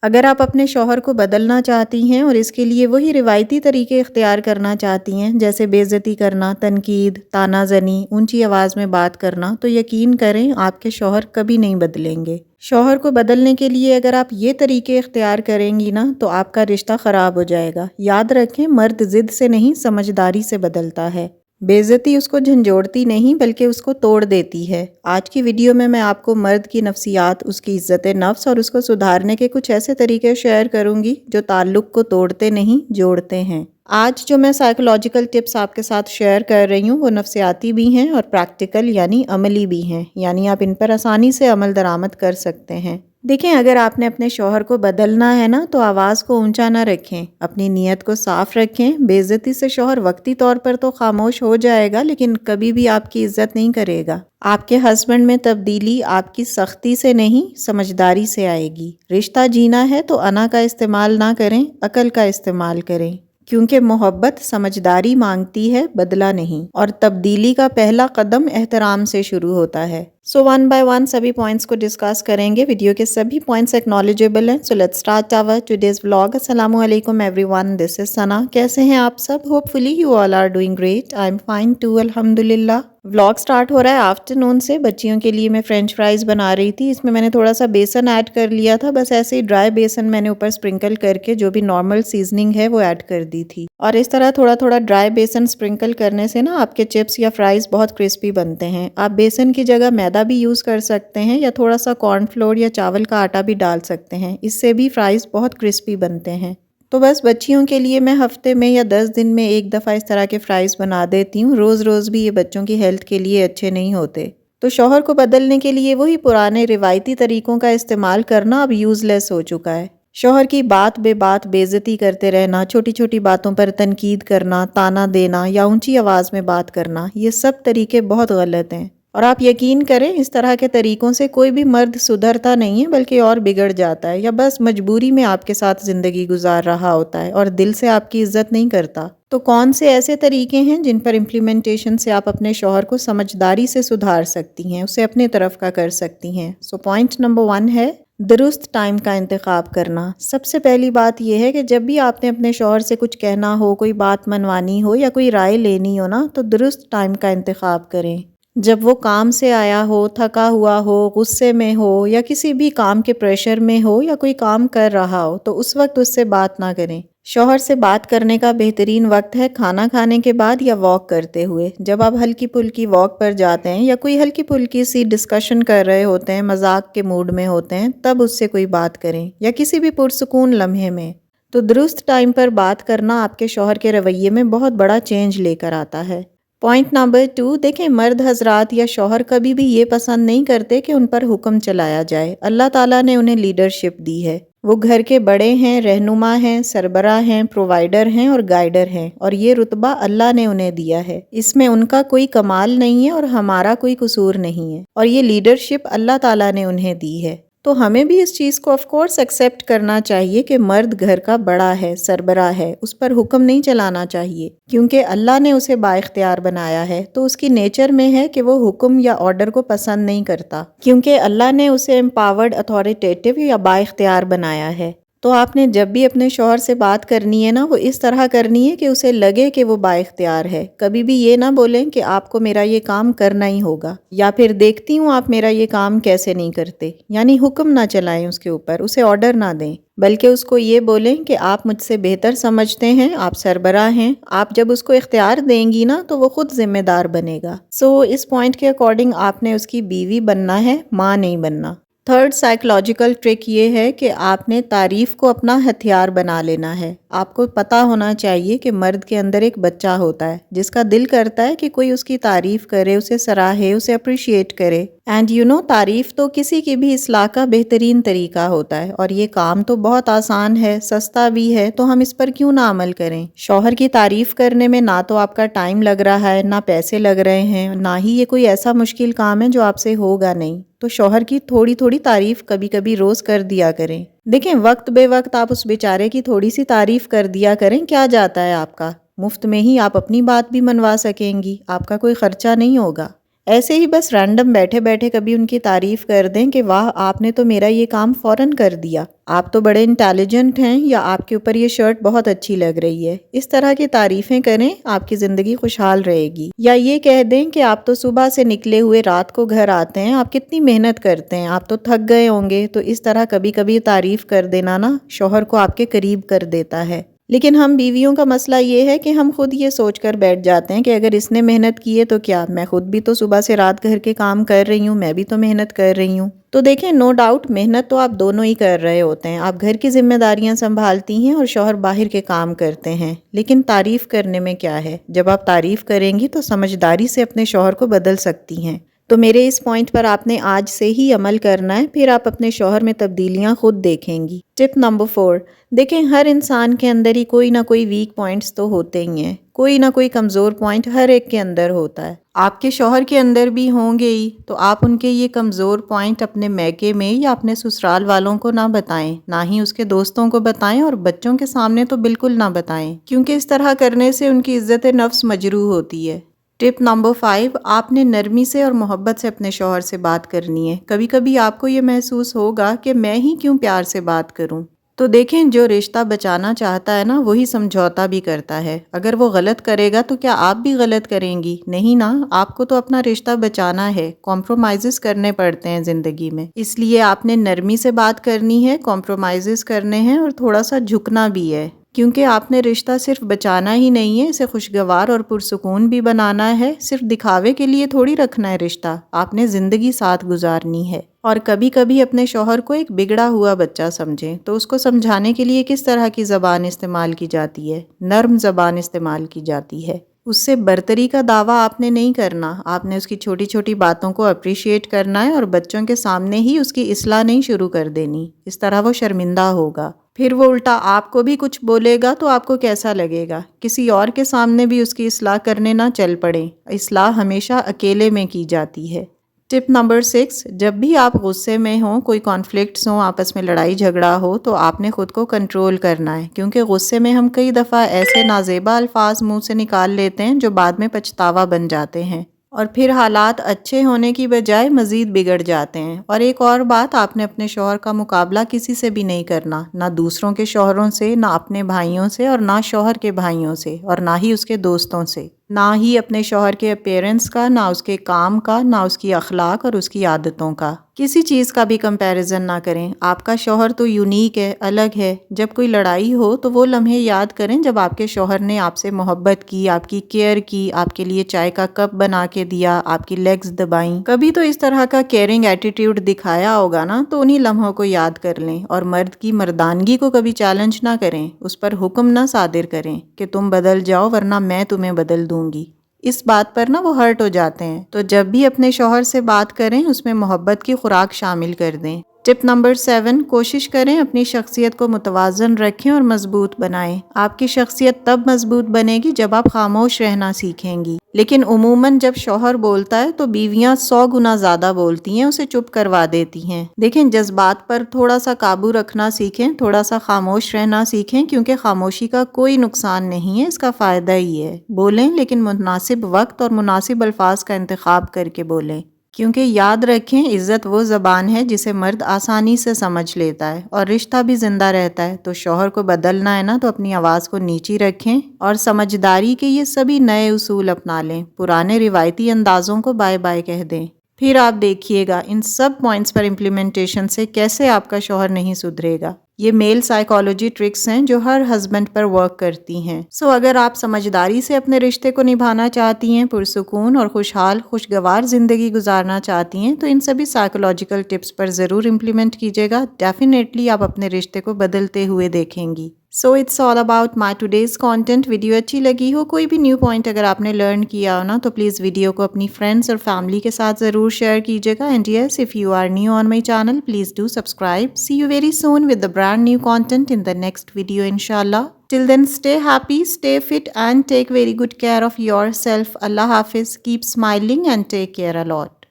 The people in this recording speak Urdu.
اگر آپ اپنے شوہر کو بدلنا چاہتی ہیں اور اس کے لیے وہی روایتی طریقے اختیار کرنا چاہتی ہیں جیسے بے عزتی کرنا، تنقید، طعنہ زنی، اونچی آواز میں بات کرنا، تو یقین کریں آپ کے شوہر کبھی نہیں بدلیں گے۔ شوہر کو بدلنے کے لیے اگر آپ یہ طریقے اختیار کریں گی نا تو آپ کا رشتہ خراب ہو جائے گا۔ یاد رکھیں، مرد ضد سے نہیں سمجھداری سے بدلتا ہے۔ بے عزتی اس کو جھنجھوڑتی نہیں بلکہ اس کو توڑ دیتی ہے۔ آج کی ویڈیو میں آپ کو مرد کی نفسیات، اس کی عزت نفس اور اس کو سدھارنے کے کچھ ایسے طریقے شیئر کروں گی جو تعلق کو توڑتے نہیں جوڑتے ہیں۔ آج جو میں سائیکولوجیکل ٹپس آپ کے ساتھ شیئر کر رہی ہوں وہ نفسیاتی بھی ہیں اور پریکٹیکل یعنی عملی بھی ہیں، یعنی آپ ان پر آسانی سے عمل درآمد کر سکتے ہیں۔ دیکھیں، اگر آپ نے اپنے شوہر کو بدلنا ہے نا تو آواز کو اونچا نہ رکھیں، اپنی نیت کو صاف رکھیں۔ بے عزتی سے شوہر وقتی طور پر تو خاموش ہو جائے گا لیکن کبھی بھی آپ کی عزت نہیں کرے گا۔ آپ کے ہسبینڈ میں تبدیلی آپ کی سختی سے نہیں سمجھداری سے آئے گی۔ رشتہ جینا ہے تو انا کا استعمال نہ کریں، عقل کا استعمال کریں، کیونکہ محبت سمجھداری مانگتی ہے، بدلہ نہیں، اور تبدیلی کا پہلا قدم احترام سے شروع ہوتا ہے۔ سو ون بائی ون سبھی پوائنٹس کو ڈسکس کریں گے۔ ویڈیو کے سبھی پوائنٹس ایکنالجیبل ہیں۔ So let's start our today's vlog. السلام علیکم ایوری ون، دس از ثنا۔ کیسے ہیں آپ سب؟ Hopefully you all are doing great. I am fine too, الحمدللہ۔ ولاگ سٹارٹ ہو رہا ہے آفٹرنون سے۔ بچیوں کے لیے میں فرینچ فرائز بنا رہی تھی۔ اس میں نے تھوڑا سا بیسن ایڈ کر لیا تھا، بس ایسے ہی ڈرائی بیسن میں نے اوپر سپرنکل کر کے جو بھی نارمل سیزننگ ہے وہ ایڈ کر دی تھی، اور اس طرح تھوڑا تھوڑا ڈرائی بیسن سپرنکل کرنے سے نا آپ کے چپس یا فرائز بہت کرسپی بنتے ہیں۔ آپ بیسن کی جگہ میدا بھی یوز کر سکتے ہیں یا تھوڑا سا کارن فلور یا چاول کا آٹا بھی ڈال سکتے ہیں، اس سے بھی فرائز بہت کرسپی بنتے ہیں۔ تو بس بچیوں کے لیے میں ہفتے میں یا 10 دن میں ایک دفعہ اس طرح کے فرائز بنا دیتی ہوں۔ روز روز بھی یہ بچوں کی ہیلتھ کے لیے اچھے نہیں ہوتے۔ تو شوہر کو بدلنے کے لیے وہی پرانے روایتی طریقوں کا استعمال کرنا اب یوز لیس ہو چکا ہے۔ شوہر کی بات بے عزتی کرتے رہنا، چھوٹی چھوٹی باتوں پر تنقید کرنا، طعنہ دینا یا اونچی آواز میں بات کرنا، یہ سب طریقے بہت غلط ہیں، اور آپ یقین کریں اس طرح کے طریقوں سے کوئی بھی مرد سدھرتا نہیں ہے بلکہ اور بگڑ جاتا ہے، یا بس مجبوری میں آپ کے ساتھ زندگی گزار رہا ہوتا ہے اور دل سے آپ کی عزت نہیں کرتا۔ تو کون سے ایسے طریقے ہیں جن پر امپلیمنٹیشن سے آپ اپنے شوہر کو سمجھداری سے سدھار سکتی ہیں، اسے اپنے طرف کا کر سکتی ہیں؟ سو پوائنٹ نمبر 1 ہے درست ٹائم کا انتخاب کرنا۔ سب سے پہلی بات یہ ہے کہ جب بھی آپ نے اپنے شوہر سے کچھ کہنا ہو، کوئی بات منوانی ہو یا کوئی رائے لینی ہو نا، تو درست ٹائم کا انتخاب کریں۔ جب وہ کام سے آیا ہو، تھکا ہوا ہو، غصے میں ہو یا کسی بھی کام کے پریشر میں ہو یا کوئی کام کر رہا ہو، تو اس وقت اس سے بات نہ کریں۔ شوہر سے بات کرنے کا بہترین وقت ہے کھانا کھانے کے بعد یا واک کرتے ہوئے۔ جب آپ ہلکی پھلکی واک پر جاتے ہیں یا کوئی ہلکی پھلکی سی ڈسکشن کر رہے ہوتے ہیں، مذاق کے موڈ میں ہوتے ہیں، تب اس سے کوئی بات کریں، یا کسی بھی پرسکون لمحے میں۔ تو درست ٹائم پر بات کرنا آپ کے شوہر کے رویے میں بہت بڑا چینج لے کر آتا ہے۔ پوائنٹ نمبر 2، دیکھیں مرد حضرات یا شوہر کبھی بھی یہ پسند نہیں کرتے کہ ان پر حکم چلایا جائے۔ اللہ تعالیٰ نے انہیں لیڈرشپ دی ہے، وہ گھر کے بڑے ہیں، رہنما ہیں، سربراہ ہیں، پرووائیڈر ہیں اور گائیڈر ہیں، اور یہ رتبہ اللہ نے انہیں دیا ہے۔ اس میں ان کا کوئی کمال نہیں ہے اور ہمارا کوئی قصور نہیں ہے، اور یہ لیڈرشپ اللہ تعالیٰ نے انہیں دی ہے۔ تو ہمیں بھی اس چیز کو آف کورس ایکسیپٹ کرنا چاہیے کہ مرد گھر کا بڑا ہے، سربراہ ہے، اس پر حکم نہیں چلانا چاہیے، کیونکہ اللہ نے اسے بااختیار بنایا ہے۔ تو اس کی نیچر میں ہے کہ وہ حکم یا آرڈر کو پسند نہیں کرتا، کیونکہ اللہ نے اسے امپاورڈ، اتھارٹیٹیو یا بااختیار بنایا ہے۔ تو آپ نے جب بھی اپنے شوہر سے بات کرنی ہے نا، وہ اس طرح کرنی ہے کہ اسے لگے کہ وہ بااختیار ہے۔ کبھی بھی یہ نہ بولیں کہ آپ کو میرا یہ کام کرنا ہی ہوگا، یا پھر دیکھتی ہوں آپ میرا یہ کام کیسے نہیں کرتے، یعنی حکم نہ چلائیں اس کے اوپر، اسے آرڈر نہ دیں، بلکہ اس کو یہ بولیں کہ آپ مجھ سے بہتر سمجھتے ہیں، آپ سربراہ ہیں۔ آپ جب اس کو اختیار دیں گی نا تو وہ خود ذمہ دار بنے گا۔ سو اس پوائنٹ کے اکارڈنگ آپ نے اس کی بیوی بننا ہے، ماں نہیں بننا۔ تھرڈ سائیکولوجیکل ٹرک یہ ہے کہ آپ نے تعریف کو اپنا ہتھیار بنا لینا ہے۔ آپ کو پتہ ہونا چاہیے کہ مرد کے اندر ایک بچہ ہوتا ہے جس کا دل کرتا ہے کہ کوئی اس کی تعریف کرے، اسے سراہے، اسے اپریشیٹ کرے۔ اینڈ تعریف تو کسی کی بھی اصلاح کا بہترین طریقہ ہوتا ہے، اور یہ کام تو بہت آسان ہے، سستا بھی ہے، تو ہم اس پر کیوں نہ عمل کریں؟ شوہر کی تعریف کرنے میں نہ تو آپ کا ٹائم لگ رہا ہے، نہ پیسے لگ رہے ہیں، نہ ہی یہ کوئی ایسا مشکل کام ہے جو آپ سے ہوگا نہیں۔ تو شوہر کی تھوڑی تھوڑی تعریف کبھی کبھی روز کر دیا کریں۔ دیکھیں وقت بے وقت آپ اس بیچارے کی تھوڑی سی تعریف کر دیا کریں، کیا جاتا ہے آپ کا؟ مفت میں ہی آپ اپنی بات بھی منوا سکیں گی، آپ کا کوئی خرچہ نہیں ہوگا۔ ایسے ہی بس رینڈم بیٹھے بیٹھے کبھی ان کی تعریف کر دیں کہ واہ آپ نے تو میرا یہ کام فوراً کر دیا، آپ تو بڑے انٹیلیجنٹ ہیں، یا آپ کے اوپر یہ شرٹ بہت اچھی لگ رہی ہے۔ اس طرح کی تعریفیں کریں، آپ کی زندگی خوشحال رہے گی۔ یا یہ کہہ دیں کہ آپ تو صبح سے نکلے ہوئے رات کو گھر آتے ہیں، آپ کتنی محنت کرتے ہیں، آپ تو تھک گئے ہوں گے۔ تو اس طرح کبھی کبھی تعریف کر دینا نا شوہر کو آپ کے قریب کر دیتا ہے۔ لیکن ہم بیویوں کا مسئلہ یہ ہے کہ ہم خود یہ سوچ کر بیٹھ جاتے ہیں کہ اگر اس نے محنت کی ہے تو کیا، میں خود بھی تو صبح سے رات گھر کے کام کر رہی ہوں، میں بھی تو محنت کر رہی ہوں۔ تو دیکھیں، نو ڈاؤٹ محنت تو آپ دونوں ہی کر رہے ہوتے ہیں، آپ گھر کی ذمہ داریاں سنبھالتی ہیں اور شوہر باہر کے کام کرتے ہیں۔ لیکن تعریف کرنے میں کیا ہے، جب آپ تعریف کریں گی تو سمجھداری سے اپنے شوہر کو بدل سکتی ہیں۔ تو میرے اس پوائنٹ پر آپ نے آج سے ہی عمل کرنا ہے، پھر آپ اپنے شوہر میں تبدیلیاں خود دیکھیں گی۔ ٹپ نمبر 4، دیکھیں ہر انسان کے اندر ہی کوئی نہ کوئی ویک پوائنٹس تو ہوتے ہی ہیں، کوئی نہ کوئی کمزور پوائنٹ ہر ایک کے اندر ہوتا ہے۔ آپ کے شوہر کے اندر بھی ہوں گے ہی، تو آپ ان کے یہ کمزور پوائنٹ اپنے میکے میں یا اپنے سسرال والوں کو نہ بتائیں، نہ ہی اس کے دوستوں کو بتائیں، اور بچوں کے سامنے تو بالکل نہ بتائیں، کیونکہ اس طرح کرنے سے ان کی عزت نفس مجروح ہوتی ہے۔ ٹپ نمبر 5، آپ نے نرمی سے اور محبت سے اپنے شوہر سے بات کرنی ہے۔ کبھی کبھی آپ کو یہ محسوس ہوگا کہ میں ہی کیوں پیار سے بات کروں، تو دیکھیں جو رشتہ بچانا چاہتا ہے نا وہی سمجھوتا بھی کرتا ہے۔ اگر وہ غلط کرے گا تو کیا آپ بھی غلط کریں گی؟ نہیں نا، آپ کو تو اپنا رشتہ بچانا ہے، کمپرومائزز کرنے پڑتے ہیں زندگی میں، اس لیے آپ نے نرمی سے بات کرنی ہے، کمپرومائزز کرنے ہیں، اور تھوڑا سا جھکنا بھی ہے، کیونکہ آپ نے رشتہ صرف بچانا ہی نہیں ہے، اسے خوشگوار اور پرسکون بھی بنانا ہے۔ صرف دکھاوے کے لیے تھوڑی رکھنا ہے رشتہ، آپ نے زندگی ساتھ گزارنی ہے۔ اور کبھی کبھی اپنے شوہر کو ایک بگڑا ہوا بچہ سمجھیں، تو اس کو سمجھانے کے لیے کس طرح کی زبان استعمال کی جاتی ہے؟ نرم زبان استعمال کی جاتی ہے۔ اس سے برتری کا دعویٰ آپ نے نہیں کرنا، آپ نے اس کی چھوٹی چھوٹی باتوں کو اپریشیٹ کرنا ہے، اور بچوں کے سامنے ہی اس کی اصلاح نہیں شروع کر دینی، اس طرح وہ شرمندہ ہوگا۔ پھر وہ الٹا آپ کو بھی کچھ بولے گا تو آپ کو کیسا لگے گا؟ کسی اور کے سامنے بھی اس کی اصلاح کرنے نہ چل پڑیں، اصلاح ہمیشہ اکیلے میں کی جاتی ہے۔ ٹپ نمبر 6، جب بھی آپ غصے میں ہوں، کوئی کانفلکٹس ہوں، آپس میں لڑائی جھگڑا ہو، تو آپ نے خود کو کنٹرول کرنا ہے، کیونکہ غصے میں ہم کئی دفعہ ایسے نازیبا الفاظ منہ سے نکال لیتے ہیں جو بعد میں پچھتاوا بن جاتے ہیں، اور پھر حالات اچھے ہونے کی بجائے مزید بگڑ جاتے ہیں۔ اور ایک اور بات، آپ نے اپنے شوہر کا مقابلہ کسی سے بھی نہیں کرنا، نہ دوسروں کے شوہروں سے، نہ اپنے بھائیوں سے، اور نہ شوہر کے بھائیوں سے، اور نہ ہی اس کے دوستوں سے، نہ ہی اپنے شوہر کے اپیرنس کا، نہ اس کے کام کا، نہ اس کی اخلاق اور اس کی عادتوں کا۔ کسی چیز کا بھی کمپیریزن نہ کریں، آپ کا شوہر تو یونیک ہے، الگ ہے۔ جب کوئی لڑائی ہو تو وہ لمحے یاد کریں جب آپ کے شوہر نے آپ سے محبت کی، آپ کی کیئر کی، آپ کے لیے چائے کا کپ بنا کے دیا، آپ کی لیگز دبائیں، کبھی تو اس طرح کا کیئرنگ ایٹیٹیوڈ دکھایا ہوگا نا، تو انہی لمحوں کو یاد کر لیں، اور مرد کی مردانگی کو کبھی چیلنج نہ کریں، اس پر حکم نہ صادر کریں کہ تم بدل جاؤ ورنہ میں تمہیں بدل دوں گی۔ اس بات پر نا وہ ہرٹ ہو جاتے ہیں۔ تو جب بھی اپنے شوہر سے بات کریں، اس میں محبت کی خوراک شامل کر دیں۔ ٹپ نمبر 7، کوشش کریں اپنی شخصیت کو متوازن رکھیں اور مضبوط بنائیں۔ آپ کی شخصیت تب مضبوط بنے گی جب آپ خاموش رہنا سیکھیں گی، لیکن عموماً جب شوہر بولتا ہے تو بیویاں 100 گنا زیادہ بولتی ہیں، اسے چپ کروا دیتی ہیں۔ دیکھیں، جذبات پر تھوڑا سا قابو رکھنا سیکھیں، تھوڑا سا خاموش رہنا سیکھیں، کیونکہ خاموشی کا کوئی نقصان نہیں ہے، اس کا فائدہ ہی ہے۔ بولیں، لیکن مناسب وقت اور مناسب الفاظ کا انتخاب کر کے بولیں، کیونکہ یاد رکھیں عزت وہ زبان ہے جسے مرد آسانی سے سمجھ لیتا ہے، اور رشتہ بھی زندہ رہتا ہے۔ تو شوہر کو بدلنا ہے نا، تو اپنی آواز کو نیچی رکھیں، اور سمجھداری کے یہ سبھی نئے اصول اپنا لیں، پرانے روایتی اندازوں کو بائے بائے کہہ دیں۔ پھر آپ دیکھیے گا ان سب پوائنٹس پر امپلیمنٹیشن سے کیسے آپ کا شوہر نہیں سدھرے گا۔ یہ میل سائیکالوجی ٹرکس ہیں جو ہر ہسبینڈ پر ورک کرتی ہیں۔ اگر آپ سمجھداری سے اپنے رشتے کو نبھانا چاہتی ہیں، پرسکون اور خوشحال خوشگوار زندگی گزارنا چاہتی ہیں، تو ان سبھی سائیکالوجیکل ٹپس پر ضرور امپلیمنٹ کیجیے گا۔ ڈیفینیٹلی آپ اپنے رشتے کو بدلتے ہوئے دیکھیں گی۔ It's all about my today's content. Video اچھی لگی ہو، کوئی بھی نیو پوائنٹ اگر آپ نے لرن کیا ہو نا، تو پلیز ویڈیو کو اپنی فرینڈس اور فیملی کے ساتھ ضرور شیئر کیجیے گا۔ And yes, if you are new on my channel, please do subscribe. See you very soon with the brand new content in the next video, inshallah. Till then, stay happy, stay fit, and take very good care of yourself. Allah Hafiz. Keep smiling and take care a lot.